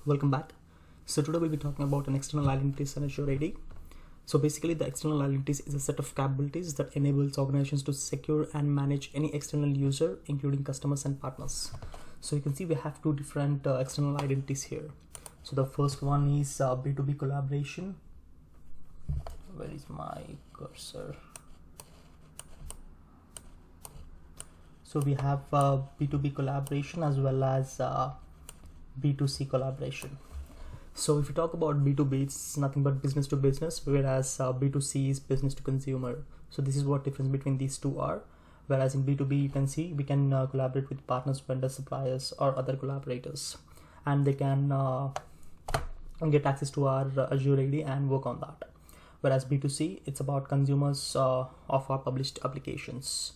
Welcome back. So today we'll be talking about an external identities and Azure AD. So basically the external identities is a set of capabilities that enables organizations to secure and manage any external user, including customers and partners. So you can see we have two different external identities here. So the first one is B2B collaboration. Where is my cursor? So we have B2B collaboration as well as B2C collaboration. So if you talk about B2B, it's nothing but business to business, whereas B2C is business to consumer. So this is what difference between these two are. Whereas in B2B, you can see we can collaborate with partners, vendors, suppliers, or other collaborators, and they can get access to our Azure AD and work on that. Whereas B2C, it's about consumers of our published applications.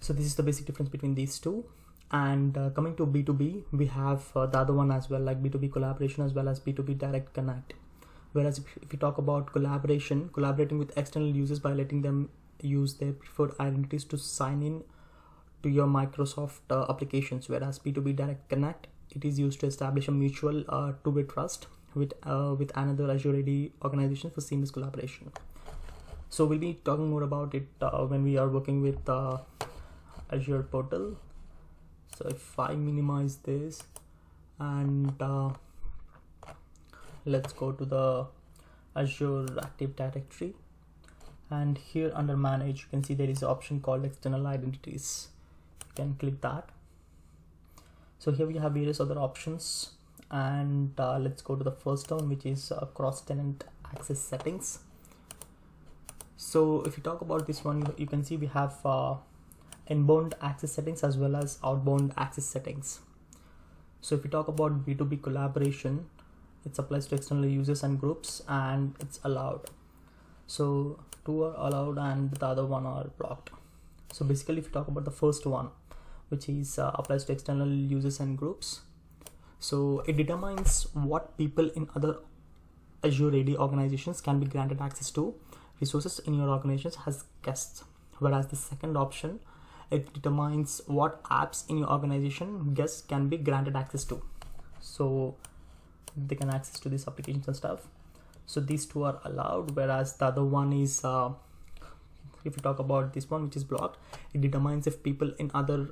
So this is the basic difference between these two. And coming to B2B, we have the other one as well, like B2B collaboration as well as B2B direct connect. Whereas if you talk about collaborating with external users by letting them use their preferred identities to sign in to your Microsoft applications. Whereas B2B direct connect, it is used to establish a mutual two-way trust with another Azure AD organization for seamless collaboration. So we'll be talking more about it when we are working with Azure portal. So if I minimize this and let's go to the Azure Active Directory, and here under manage you can see there is an option called external identities. You can click that. So here we have various other options, and let's go to the first one, which is cross-tenant access settings. So if you talk about this one, you can see we have inbound access settings as well as outbound access settings. So if you talk about B2B collaboration, it applies to external users and groups, and it's allowed. So two are allowed and the other one are blocked. So basically if you talk about the first one, which is applies to external users and groups, so it determines what people in other Azure AD organizations can be granted access to resources in your organizations as guests. Whereas the second option, it determines what apps in your organization guests can be granted access to, so they can access to these applications and stuff. So these two are allowed, whereas the other one is if you talk about this one, which is blocked, it determines if people in other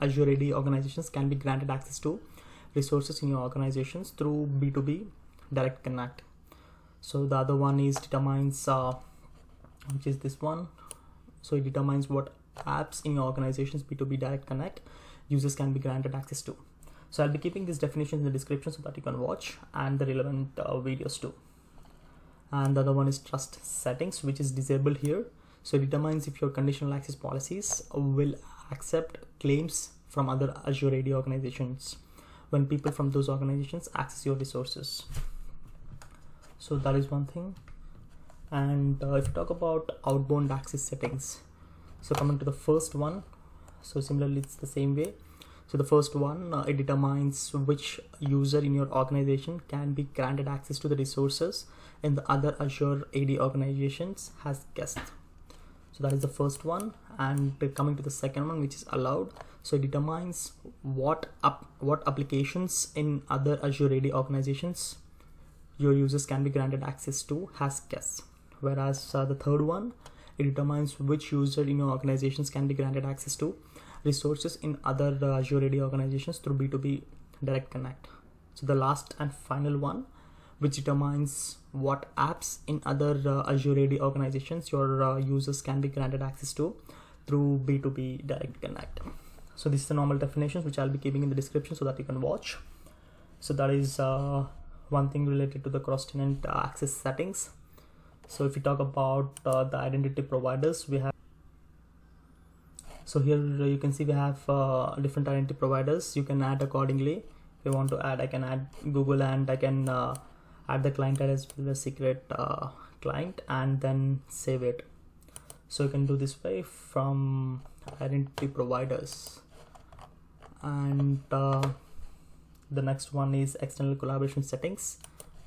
Azure AD organizations can be granted access to resources in your organizations through B2B direct connect. So the other one is determines which is this one, so it determines what apps in your organization's B2B direct connect users can be granted access to. So I'll be keeping these definitions in the description so that you can watch, and the relevant videos too. And the other one is trust settings, which is disabled here. So it determines if your conditional access policies will accept claims from other Azure AD organizations when people from those organizations access your resources. So that is one thing. And if you talk about outbound access settings, so coming to the first one, so similarly it's the same way. So the first one, it determines which user in your organization can be granted access to the resources in the other Azure AD organizations as guests. So that is the first one. And coming to the second one, which is allowed, so it determines what applications in other Azure AD organizations your users can be granted access to as guests. Whereas the third one, it determines which user in your organizations can be granted access to resources in other Azure AD organizations through B2B direct connect. So the last and final one, which determines what apps in other Azure AD organizations your users can be granted access to through B2B direct connect. So this is the normal definitions, which I'll be keeping in the description so that you can watch. So that is one thing related to the cross-tenant access settings. So if you talk about the identity providers, we have, so here you can see we have different identity providers. You can add accordingly. If you want to add, I can add Google, and I can add the client as well as secret client, and then save it. So you can do this way from identity providers. And the next one is external collaboration settings.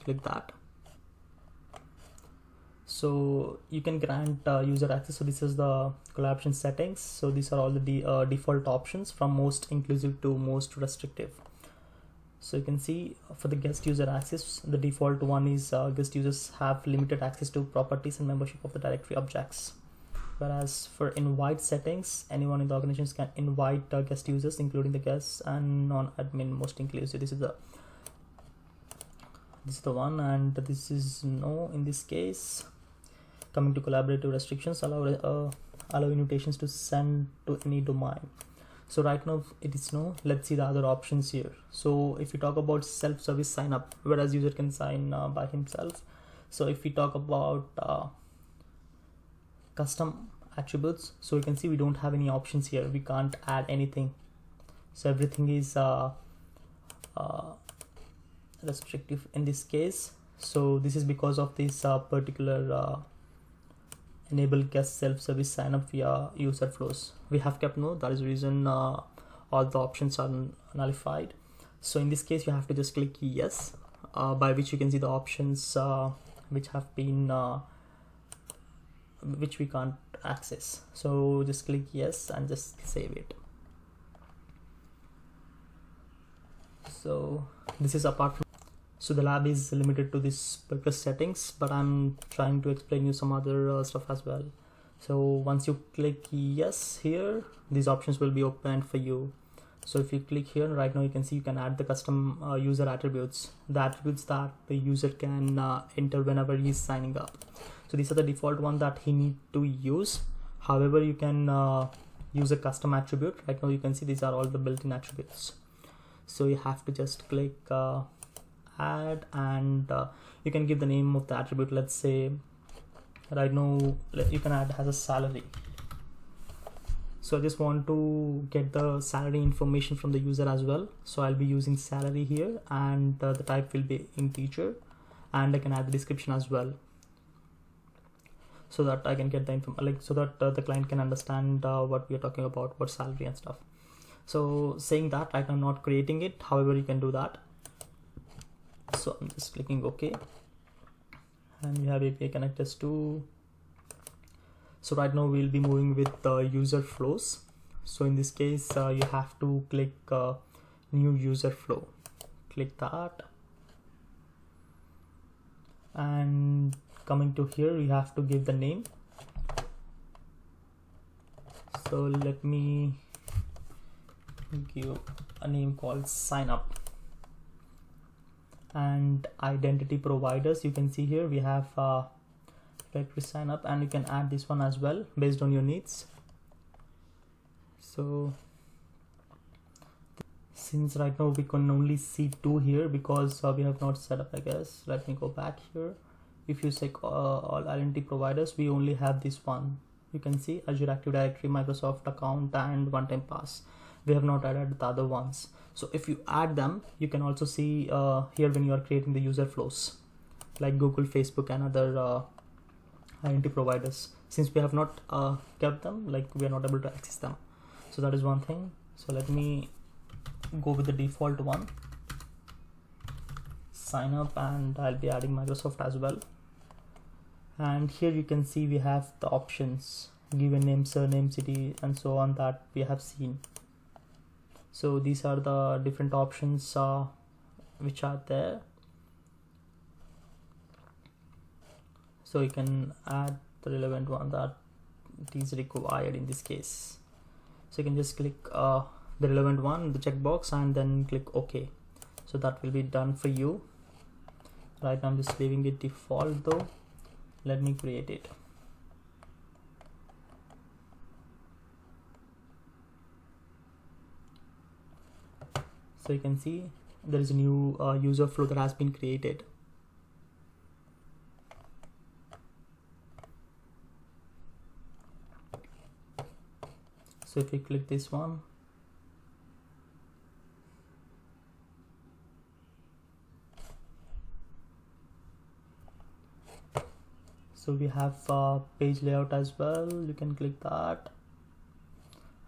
Click that. So you can grant user access. So this is the collaboration settings. So these are all the default options from most inclusive to most restrictive. So you can see for the guest user access, the default one is guest users have limited access to properties and membership of the directory objects. Whereas for invite settings, anyone in the organizations can invite guest users, including the guests and non-admin most inclusive. This is the one, and this is no in this case. Coming to collaborative restrictions, allow invitations to send to any domain. So right now it is no. Let's see the other options here. So if we talk about self-service sign up, whereas user can sign by himself. So if we talk about custom attributes, so you can see we don't have any options here. We can't add anything. So everything is restrictive in this case. So this is because of this particular enable guest self-service sign up via user flows. We have kept no, that is the reason all the options are nullified. So in this case you have to just click yes, by which you can see the options which have been which we can't access. So just click yes and just save it. So this is apart from, so the lab is limited to this particular settings, but I'm trying to explain you some other stuff as well. So once you click yes here, these options will be opened for you. So if you click here, right now you can see you can add the custom user attributes, the attributes that the user can enter whenever he's signing up. So these are the default one that he need to use. However, you can use a custom attribute. Right now you can see these are all the built-in attributes. So you have to just click add, and you can give the name of the attribute. Let's say right now you can add as a salary. So I just want to get the salary information from the user as well. So I'll be using salary here, and the type will be integer, and I can add the description as well, so that I can get the info, like so that the client can understand what we are talking about salary and stuff. So saying that, I'm not creating it. However, you can do that. So I'm just clicking OK, and we have API connectors too. So right now we'll be moving with the user flows. So in this case, you have to click new user flow. Click that, and coming to here, you have to give the name. So let me give a name called sign up. And identity providers, you can see here we have directory sign up, and you can add this one as well based on your needs. So since right now we can only see two here because we have not set up, I guess. Let me go back here. If you check all identity providers, we only have this one. You can see Azure Active Directory, Microsoft account, and one-time pass. We have not added the other ones. So if you add them, you can also see here when you are creating the user flows, like Google, Facebook, and other identity providers. Since we have not kept them, like we are not able to access them. So that is one thing. So let me go with the default one, sign up, and I'll be adding Microsoft as well. And here you can see we have the options, given name, surname, city, and so on that we have seen. So these are the different options which are there. So you can add the relevant one that is required in this case. So you can just click the relevant one, the checkbox, and then click OK. So that will be done for you. Right now I'm just leaving it default though. Let me create it. So you can see there is a new user flow that has been created. So if we click this one, so we have page layout as well. You can click that.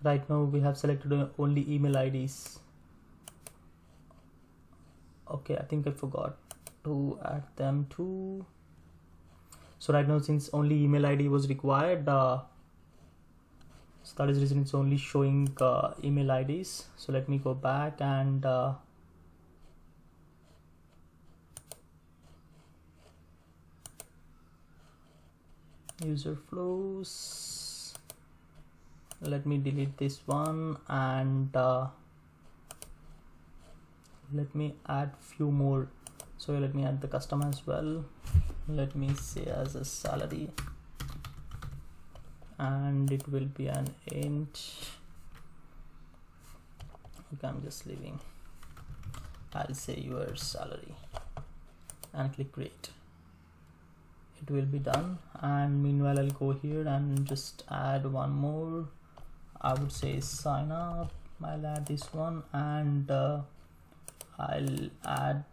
Right now we have selected only email IDs. Okay, I think I forgot to add them too. So right now, since only email ID was required, so that is the reason it's only showing email IDs. So let me go back and user flows. Let me delete this one and let me add few more. So let me add the custom as well. Let me say as a salary, and it will be an int. Okay, I'm just leaving. I'll say your salary and click create. It will be done, and meanwhile I'll go here and just add one more. I would say sign up. I'll add this one, and I'll add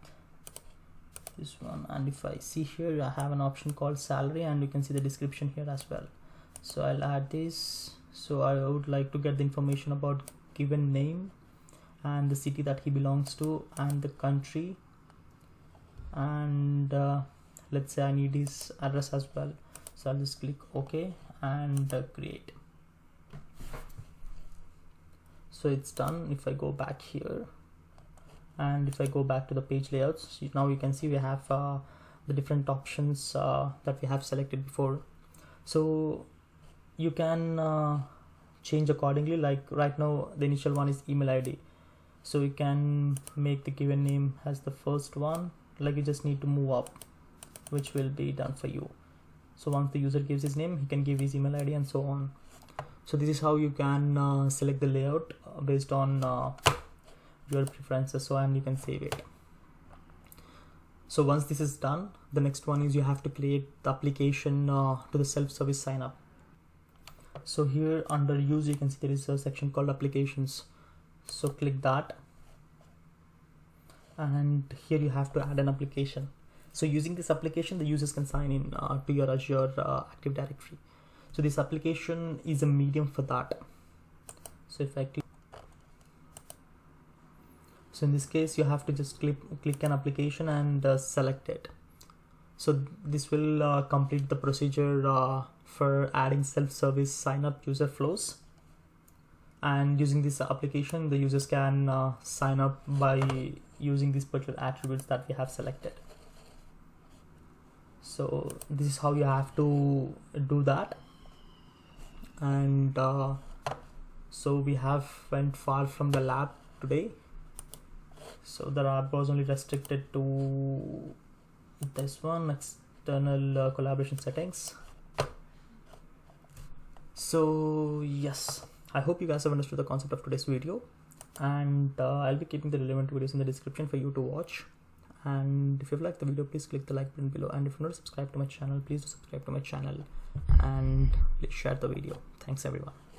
this one. And if I see here, I have an option called salary, and you can see the description here as well. So I'll add this. So I would like to get the information about given name and the city that he belongs to and the country, and let's say I need his address as well. So I'll just click OK and create. So it's done. If I go back here and if I go back to the page layouts, now you can see we have the different options that we have selected before. So you can change accordingly. Like right now the initial one is email ID, so you can make the given name as the first one. Like you just need to move up, which will be done for you. So once the user gives his name, he can give his email ID and so on. So this is how you can select the layout based on your preferences. So, and you can save it. So once this is done, the next one is you have to create the application to the self-service sign up. So here under use, you can see there is a section called applications. So click that, and here you have to add an application. So using this application, the users can sign in to your Azure Active Directory. So this application is a medium for that. So if I click, so in this case you have to just click an application and select it. So this will complete the procedure for adding self-service sign up user flows. And using this application, the users can sign up by using these particular attributes that we have selected. So this is how you have to do that. And so we have went far from the lab today. So the lab was only restricted to this one, external collaboration settings. So yes, I hope you guys have understood the concept of today's video, and I'll be keeping the relevant videos in the description for you to watch. And if you've liked the video, please click the like button below, and if you're not subscribed to my channel, please do subscribe to my channel and please share the video. Thanks everyone.